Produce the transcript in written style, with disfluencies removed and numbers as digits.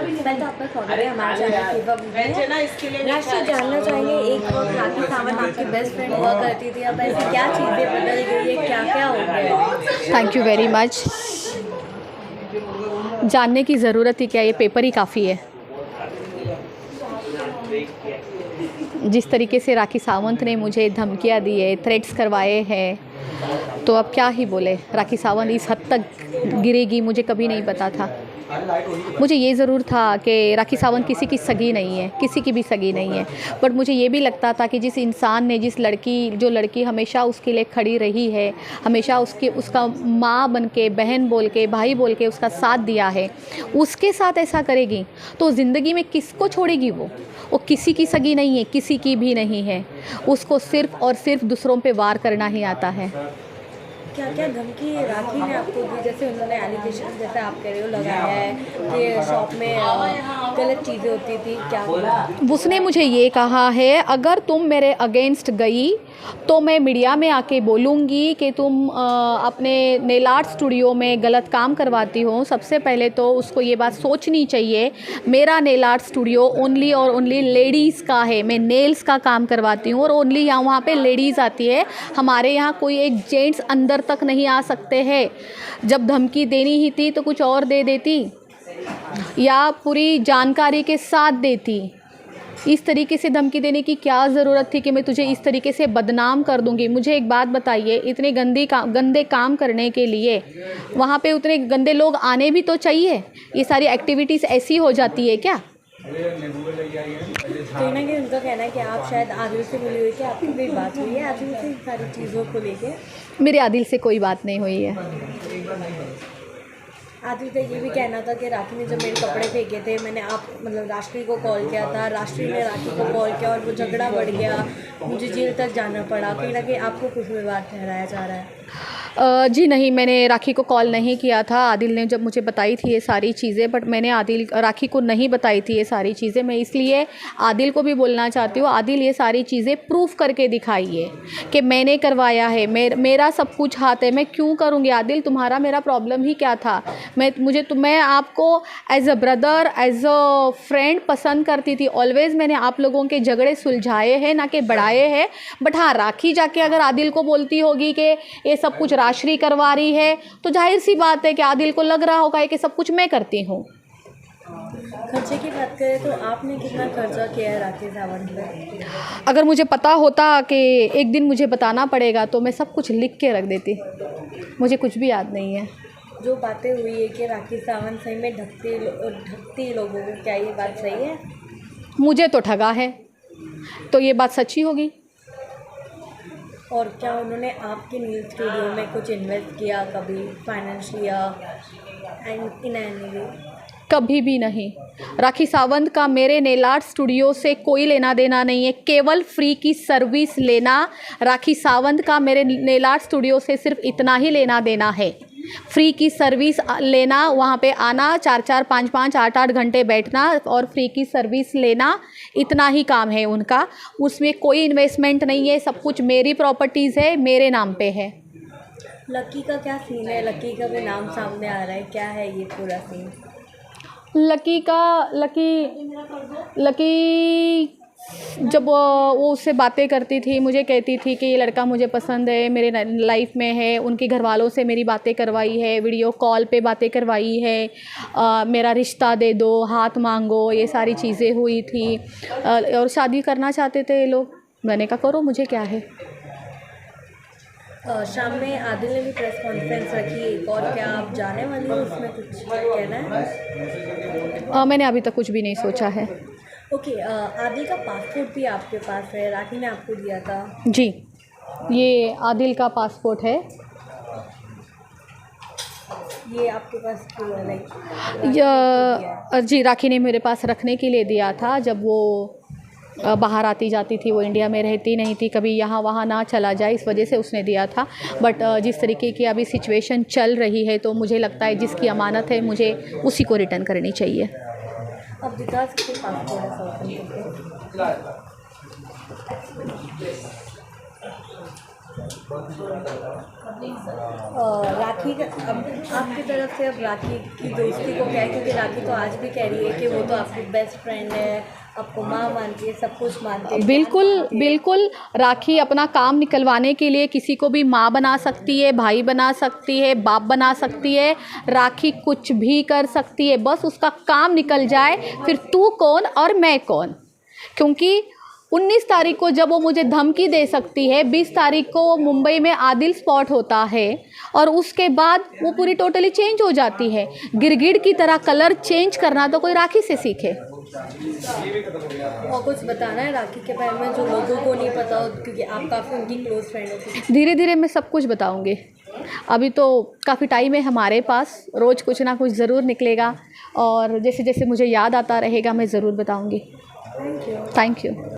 मैं तो आपका स्वागत है हमारे चैनल सेवा में। राशि जानना चाहेंगे, एक वक्त राखी सावंत आपकी बेस्ट फ्रेंड हुआ करती थी, अब ऐसी क्या चीज़ें बदल गई है, क्या क्या हो गया? Thank you very much. जानने की ज़रूरत ही क्या, ये पेपर ही काफ़ी है। जिस तरीके से राखी सावंत ने मुझे धमकियाँ दी है, थ्रेट्स करवाए हैं, तो अब क्या ही बोले। राखी सावंत इस हद तक गिरेगी मुझे कभी नहीं पता था। मुझे ये ज़रूर था कि राखी सावंत किसी की सगी नहीं है, किसी की भी सगी नहीं है, बट मुझे ये भी लगता था कि जिस इंसान ने, जो लड़की हमेशा उसके लिए खड़ी रही है, हमेशा उसका माँ बन के, बहन बोल के, भाई बोल के उसका साथ दिया है, उसके साथ ऐसा करेगी तो ज़िंदगी में किसको छोड़ेगी? वो किसी की सगी नहीं है, किसी की भी नहीं है। उसको सिर्फ़ और सिर्फ दूसरों पे वार करना ही आता है। क्या क्या धमकी राखी ने आपको दी? जैसे उन्होंने एलिगेशन, जैसे आप कह रहे हो, लगाया है कि शॉप में गलत चीज़ें होती थी, क्या? उसने मुझे ये कहा है, अगर तुम मेरे अगेंस्ट गई तो मैं मीडिया में आके बोलूँगी कि तुम अपने नेल आर्ट स्टूडियो में गलत काम करवाती हो। सबसे पहले तो उसको ये बात सोचनी चाहिए, मेरा नेल आर्ट स्टूडियो ओनली और ओनली लेडीज़ का है। मैं नेल्स का काम करवाती हूँ और ओनली वहाँ पे लेडीज़ आती है। हमारे यहाँ कोई एक जेंट्स अंदर तक नहीं आ सकते हैं। जब धमकी देनी ही थी तो कुछ और दे देती या पूरी जानकारी के साथ देती। इस तरीके से धमकी देने की क्या ज़रूरत थी कि मैं तुझे इस तरीके से बदनाम कर दूंगी? मुझे एक बात बताइए, इतने गंदे काम करने के लिए वहाँ पे उतने गंदे लोग आने भी तो चाहिए। ये सारी एक्टिविटीज़ ऐसी हो जाती है क्या? कहीं ना कहीं उनका कहना है कि आप शायद आदिल से मिली हुई, कि आपकी भी बात हुई है आदिल से सारी चीज़ों को लेके? मेरे आदिल से कोई बात नहीं हुई है। आदिल का ये भी कहना था कि राखी ने जब मेरे कपड़े फेंके थे, मैंने राष्ट्रीय को कॉल किया था, राष्ट्रीय ने राखी को कॉल किया और वो झगड़ा बढ़ गया, मुझे जेल तक जाना पड़ा। कहीं ना कहीं आपको कुछ विवाद ठहराया जा रहा है? जी नहीं, मैंने राखी को कॉल नहीं किया था। आदिल ने जब मुझे बताई थी ये सारी चीज़ें, बट मैंने राखी को नहीं बताई थी ये सारी चीज़ें। मैं इसलिए आदिल को भी बोलना चाहती हूँ, आदिल ये सारी चीज़ें प्रूफ करके दिखाइए कि मैंने करवाया है, मेरा सब कुछ हाथ है। मैं क्यों करूँगी? आदिल, तुम्हारा मेरा प्रॉब्लम ही क्या था? मैं आपको as a brother, as a friend पसंद करती थी। ऑलवेज़ मैंने आप लोगों के झगड़े सुलझाए हैं, ना कि बढ़ाए हैं। बट हाँ, राखी जाके अगर आदिल को बोलती होगी कि ये सब कुछ राशि करवा रही है, तो जाहिर सी बात है कि आदिल को लग रहा होगा कि सब कुछ मैं करती हूँ। खर्चे की बात करें तो आपने कितना खर्चा किया है राखी सावंत पे? अगर मुझे पता होता कि एक दिन मुझे बताना पड़ेगा तो मैं सब कुछ लिख के रख देती। मुझे कुछ भी याद नहीं है। जो बातें हुई है कि राखी सावंत सही में ठगती लोगों को, क्या ये बात सही है? मुझे तो ठगा है, तो ये बात सच्ची होगी। और क्या उन्होंने आपके नील स्टूडियो में कुछ इन्वेस्ट किया कभी, फाइनेंशियली इन एनी वे? कभी भी नहीं। राखी सावंत का मेरे नेल आर्ट स्टूडियो से कोई लेना देना नहीं है, केवल फ्री की सर्विस लेना। राखी सावंत का मेरे नेल आर्ट स्टूडियो से सिर्फ इतना ही लेना देना है, फ्री की सर्विस लेना, वहाँ पे आना, 4-4, 5-5, 8-8 घंटे बैठना और फ्री की सर्विस लेना, इतना ही काम है उनका। उसमें कोई इन्वेस्टमेंट नहीं है, सब कुछ मेरी प्रॉपर्टीज़ है, मेरे नाम पे है। लकी का क्या सीन है? लकी का भी नाम सामने आ रहा है, क्या है ये पूरा सीन? लकी जब वो उससे बातें करती थी, मुझे कहती थी कि ये लड़का मुझे पसंद है, मेरे लाइफ में है, उनके घर वालों से मेरी बातें करवाई है, वीडियो कॉल पे बातें करवाई है, मेरा रिश्ता दे दो, हाथ मांगो, ये सारी चीज़ें हुई थी। और शादी करना चाहते थे ये लोग। मैंने कहा करो, मुझे क्या है। शाम में आदिल ने भी प्रेस कॉन्फ्रेंस रखी एक और, क्या आप जाने वाली हो? उसमें कुछ कहना है? मैंने अभी तक कुछ भी नहीं सोचा है। ओके, आदिल का पासपोर्ट भी आपके पास है, राखी ने आपको दिया था? जी, ये आदिल का पासपोर्ट है। ये आपके पास क्यों है? लाइक जी, राखी ने मेरे पास रखने के लिए दिया था। जब वो बाहर आती जाती थी, वो इंडिया में रहती नहीं थी, कभी यहाँ वहाँ ना चला जाए, इस वजह से उसने दिया था। बट जिस तरीके की अभी सिचुएशन चल रही है, तो मुझे लगता है जिसकी अमानत है मुझे उसी को रिटर्न करनी चाहिए। अब विकास के पासपोर्ट है साउथ अफ्रीका के। राखी अब आपकी तरफ से अब राखी की दोस्ती को क्या है, क्योंकि राखी तो आज भी कह रही है कि वो तो आपकी बेस्ट फ्रेंड है, आपको माँ मानती है, सब कुछ मानती है। बिल्कुल बिल्कुल, राखी अपना काम निकलवाने के लिए किसी को भी माँ बना सकती है, भाई बना सकती है, बाप बना सकती है। राखी कुछ भी कर सकती है, बस उसका काम निकल जाए, फिर तू कौन और मैं कौन। क्योंकि 19 तारीख को जब वो मुझे धमकी दे सकती है, 20 तारीख को मुंबई में आदिल स्पॉट होता है और उसके बाद वो पूरी टोटली चेंज हो जाती है। गिरगिट की तरह कलर चेंज करना तो कोई राखी से सीखे। और कुछ बताना है राखी के बारे में जो लोगों को नहीं पता हो, क्योंकि आप काफ़ी उनकी क्लोज फ्रेंड हो? धीरे धीरे मैं सब कुछ बताऊंगी, अभी तो काफ़ी टाइम है हमारे पास, रोज़ कुछ ना कुछ ज़रूर निकलेगा और जैसे जैसे मुझे याद आता रहेगा मैं ज़रूर बताऊंगी। Thank you. Thank you.